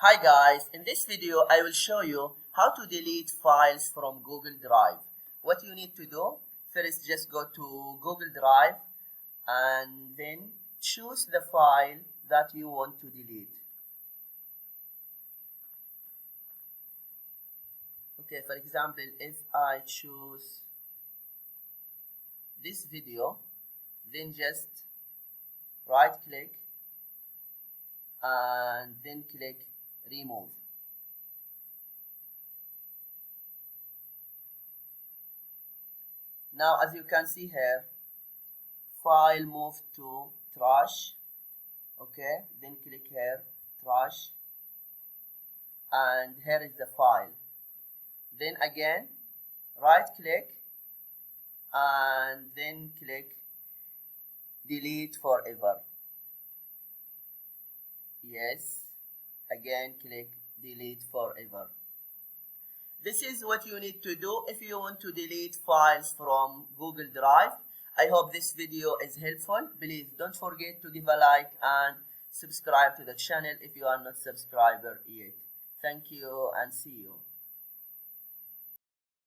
Hi guys, in this video I will show you how to delete files from Google Drive. What you need to do, first just go to Google Drive and then choose the file that you want to delete. Okay, for example, if I choose this video, then just right click and then click remove. Now as you can see here, file moved to trash. Okay, then click here, trash, and here is the file. Then again right click and then click delete forever. Yes, again click delete forever. This is what you need to do if you want to delete files from Google Drive. I hope this video is helpful. Please don't forget to give a like and subscribe to the channel if you are not subscriber yet. Thank you and see you.